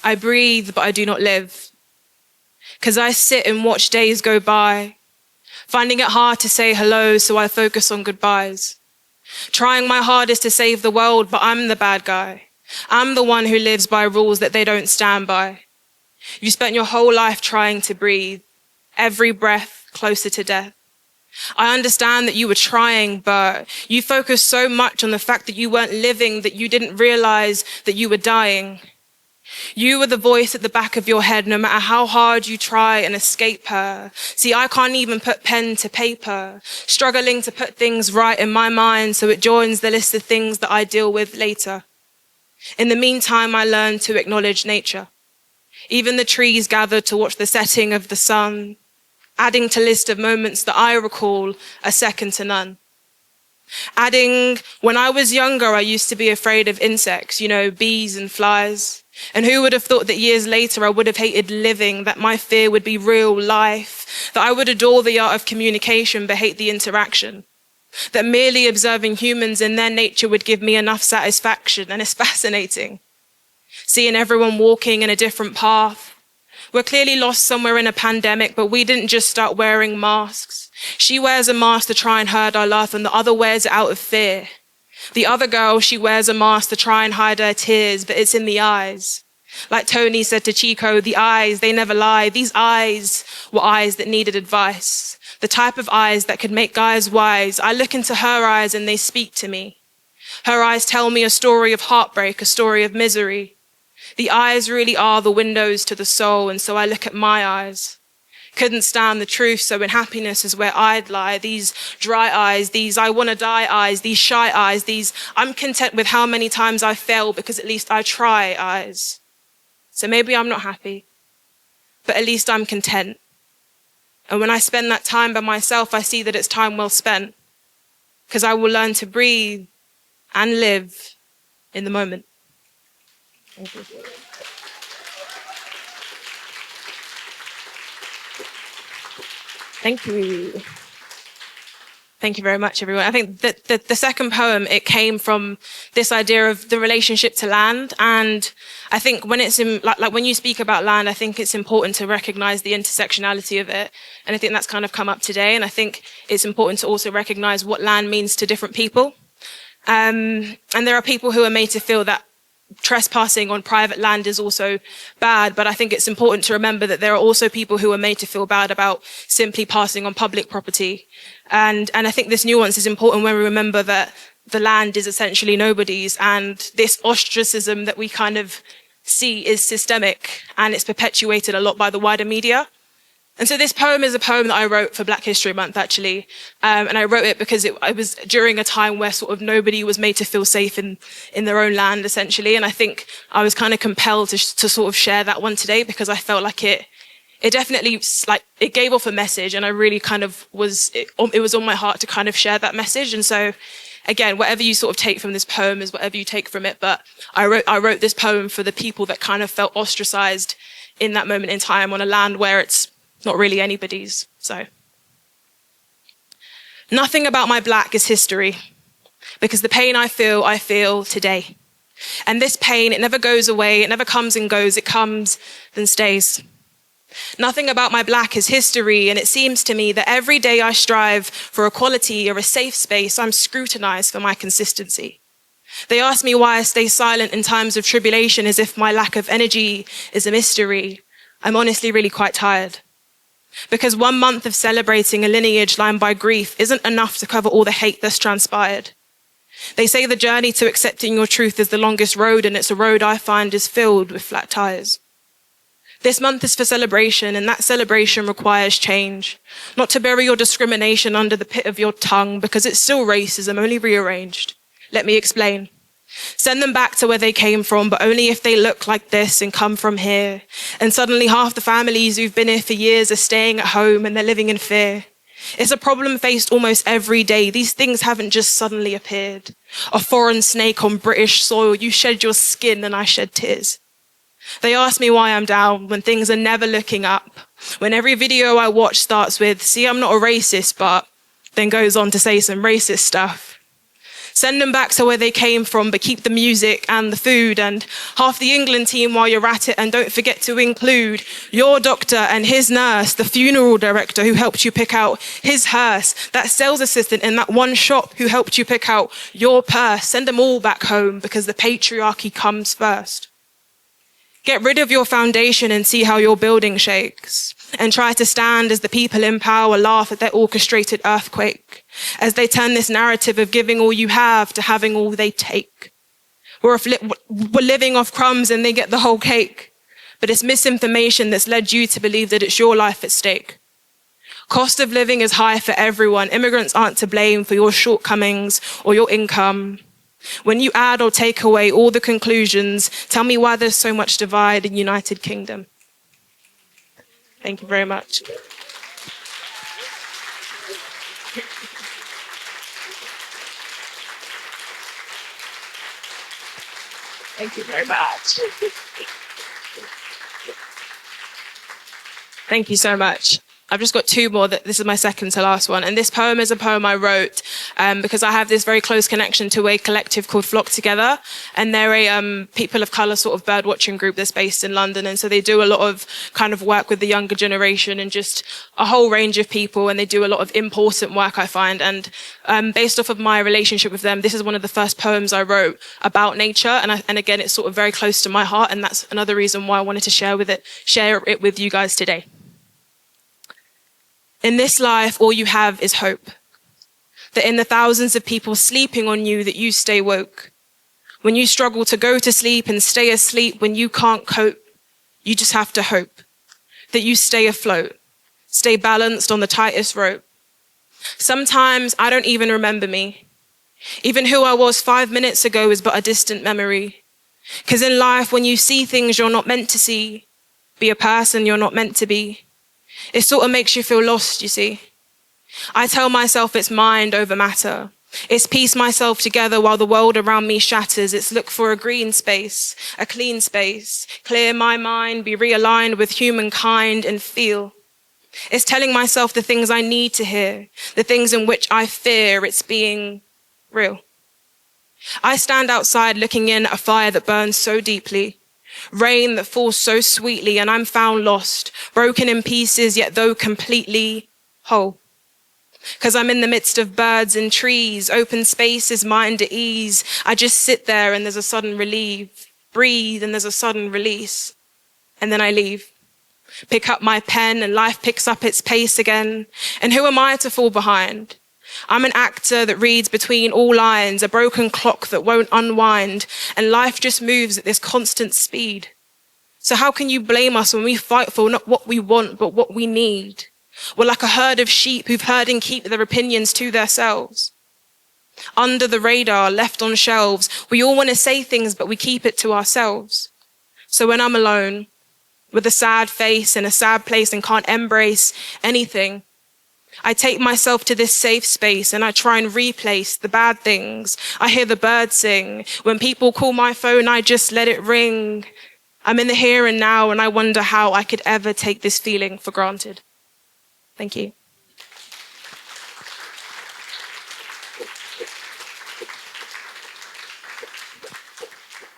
I breathe, but I do not live. 'Cause I sit and watch days go by, finding it hard to say hello, so I focus on goodbyes. Trying my hardest to save the world, but I'm the bad guy. I'm the one who lives by rules that they don't stand by. You spent your whole life trying to breathe, every breath closer to death. I understand that you were trying, but you focused so much on the fact that you weren't living that you didn't realize that you were dying. You were the voice at the back of your head, no matter how hard you try and escape her. See, I can't even put pen to paper, struggling to put things right in my mind so it joins the list of things that I deal with later. In the meantime, I learned to acknowledge nature. Even the trees gathered to watch the setting of the sun, adding to list of moments that I recall are second to none. Adding, when I was younger, I used to be afraid of insects, bees and flies. And who would have thought that years later I would have hated living, that my fear would be real life, that I would adore the art of communication but hate the interaction, that merely observing humans in their nature would give me enough satisfaction. And it's fascinating, seeing everyone walking in a different path. We're clearly lost somewhere in a pandemic, but we didn't just start wearing masks. She wears a mask to try and hide our laugh, and the other wears it out of fear. The other girl, she wears a mask to try and hide her tears, but it's in the eyes. Like Tony said to Chico, the eyes, they never lie. These eyes were eyes that needed advice. The type of eyes that could make guys wise. I look into her eyes and they speak to me. Her eyes tell me a story of heartbreak, a story of misery. The eyes really are the windows to the soul, and so I look at my eyes. Couldn't stand the truth, so in happiness is where I'd lie. These dry eyes, these I wanna die eyes, these shy eyes, these I'm content with how many times I fail because at least I try eyes. So maybe I'm not happy, but at least I'm content. And when I spend that time by myself, I see that it's time well spent, because I will learn to breathe and live in the moment. Thank you. Thank you very much, everyone. I think that the second poem, it came from this idea of the relationship to land. And I think when it's in, like when you speak about land, I think it's important to recognize the intersectionality of it. And I think that's kind of come up today. And I think it's important to also recognize what land means to different people. And there are people who are made to feel that trespassing on private land is also bad, but I think it's important to remember that there are also people who are made to feel bad about simply passing on public property. And I think this nuance is important when we remember that the land is essentially nobody's, and this ostracism that we kind of see is systemic, and it's perpetuated a lot by the wider media. And so this poem is a poem that I wrote for Black History Month, actually. And I wrote it because it was during a time where sort of nobody was made to feel safe in their own land, essentially. And I think I was kind of compelled to sort of share that one today, because I felt like it definitely, like, it gave off a message, and I really kind of it was on my heart to kind of share that message. And so, again, whatever you sort of take from this poem is whatever you take from it. But I wrote this poem for the people that kind of felt ostracized in that moment in time on a land where it's not really anybody's. So, nothing about my black is history, because the pain I feel today. And this pain, it never goes away, it never comes and goes, it comes then stays. Nothing about my black is history, and it seems to me that every day I strive for equality or a safe space, I'm scrutinized for my consistency. They ask me why I stay silent in times of tribulation, as if my lack of energy is a mystery. I'm honestly really quite tired. Because 1 month of celebrating a lineage lined by grief isn't enough to cover all the hate that's transpired. They say the journey to accepting your truth is the longest road, and it's a road I find is filled with flat tires. This month is for celebration, and that celebration requires change. Not to bury your discrimination under the pit of your tongue, because it's still racism, only rearranged. Let me explain. Send them back to where they came from, but only if they look like this and come from here. And suddenly half the families who've been here for years are staying at home, and they're living in fear. It's a problem faced almost every day. These things haven't just suddenly appeared. A foreign snake on British soil, you shed your skin and I shed tears. They ask me why I'm down when things are never looking up. When every video I watch starts with, see, I'm not a racist, but then goes on to say some racist stuff. Send them back to where they came from, but keep the music and the food and half the England team while you're at it. And don't forget to include your doctor and his nurse, the funeral director who helped you pick out his hearse, that sales assistant in that one shop who helped you pick out your purse. Send them all back home because the patriarchy comes first. Get rid of your foundation and see how your building shakes. And try to stand as the people in power laugh at their orchestrated earthquake, as they turn this narrative of giving all you have to having all they take. We're living off crumbs and they get the whole cake. But it's misinformation that's led you to believe that it's your life at stake. Cost of living is high for everyone. Immigrants aren't to blame for your shortcomings or your income. When you add or take away all the conclusions, tell me why there's so much divide in United Kingdom. Thank you very much. Thank you very much. Thank you so much. I've just got two more. This is my second to last one. And this poem is a poem I wrote because I have this very close connection to a collective called Flock Together. And they're a people of colour sort of bird watching group that's based in London. And so they do a lot of kind of work with the younger generation and just a whole range of people. And they do a lot of important work, I find. And based off of my relationship with them, this is one of the first poems I wrote about nature. And again, it's sort of very close to my heart. And that's another reason why I wanted to share it with you guys today. In this life, all you have is hope. That in the thousands of people sleeping on you, that you stay woke. When you struggle to go to sleep and stay asleep, when you can't cope, you just have to hope. That you stay afloat, stay balanced on the tightest rope. Sometimes I don't even remember me. Even who I was 5 minutes ago is but a distant memory. Because in life, when you see things you're not meant to see, be a person you're not meant to be, it sort of makes you feel lost, you see. I tell myself it's mind over matter. It's piece myself together while the world around me shatters. It's look for a green space, a clean space, clear my mind, be realigned with humankind and feel. It's telling myself the things I need to hear, the things in which I fear. It's being real. I stand outside looking in at a fire that burns so deeply. Rain that falls so sweetly, and I'm found lost, broken in pieces, yet though completely whole. Because I'm in the midst of birds and trees, open spaces, mind at ease. I just sit there and there's a sudden relief, breathe and there's a sudden release. And then I leave, pick up my pen and life picks up its pace again. And who am I to fall behind? I'm an actor that reads between all lines, a broken clock that won't unwind, and life just moves at this constant speed. So how can you blame us when we fight for not what we want, but what we need? We're like a herd of sheep who've heard and keep their opinions to themselves. Under the radar, left on shelves, we all want to say things, but we keep it to ourselves. So when I'm alone, with a sad face in a sad place and can't embrace anything, I take myself to this safe space and I try and replace the bad things. I hear the birds sing. When people call my phone, I just let it ring. I'm in the here and now and I wonder how I could ever take this feeling for granted. Thank you.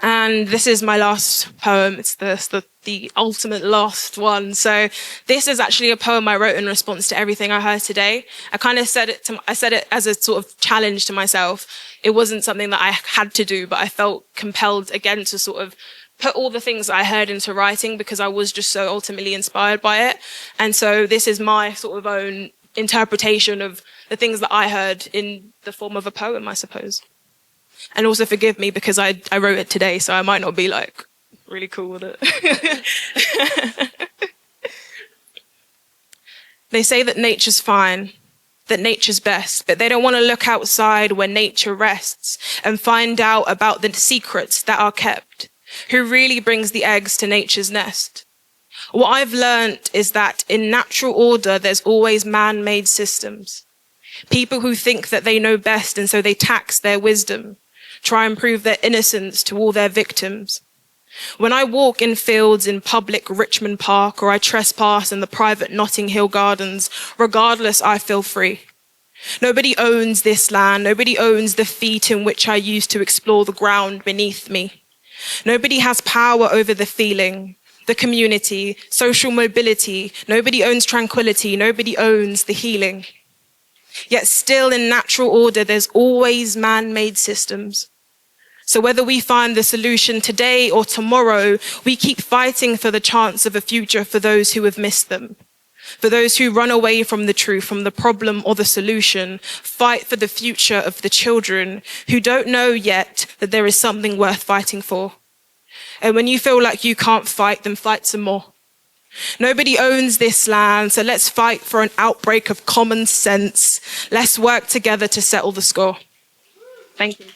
And this is my last poem. It's the ultimate last one. So this is actually a poem I wrote in response to everything I heard today. I kind of said it as a sort of challenge to myself. It wasn't something that I had to do, but I felt compelled again to sort of put all the things that I heard into writing because I was just so ultimately inspired by it. And so this is my sort of own interpretation of the things that I heard in the form of a poem, I suppose. And also forgive me because I wrote it today, so I might not be like really cool with it. They say that nature's fine, that nature's best, but they don't want to look outside where nature rests and find out about the secrets that are kept. Who really brings the eggs to nature's nest? What I've learned is that in natural order, there's always man-made systems. People who think that they know best and so they tax their wisdom, try and prove their innocence to all their victims. When I walk in fields in public Richmond Park or I trespass in the private Notting Hill Gardens, regardless, I feel free. Nobody owns this land. Nobody owns the feet in which I use to explore the ground beneath me. Nobody has power over the feeling, the community, social mobility. Nobody owns tranquility. Nobody owns the healing. Yet still in natural order, there's always man-made systems. So whether we find the solution today or tomorrow, we keep fighting for the chance of a future for those who have missed them. For those who run away from the truth, from the problem or the solution, fight for the future of the children who don't know yet that there is something worth fighting for. And when you feel like you can't fight, then fight some more. Nobody owns this land, so let's fight for an outbreak of common sense. Let's work together to settle the score. Thank you.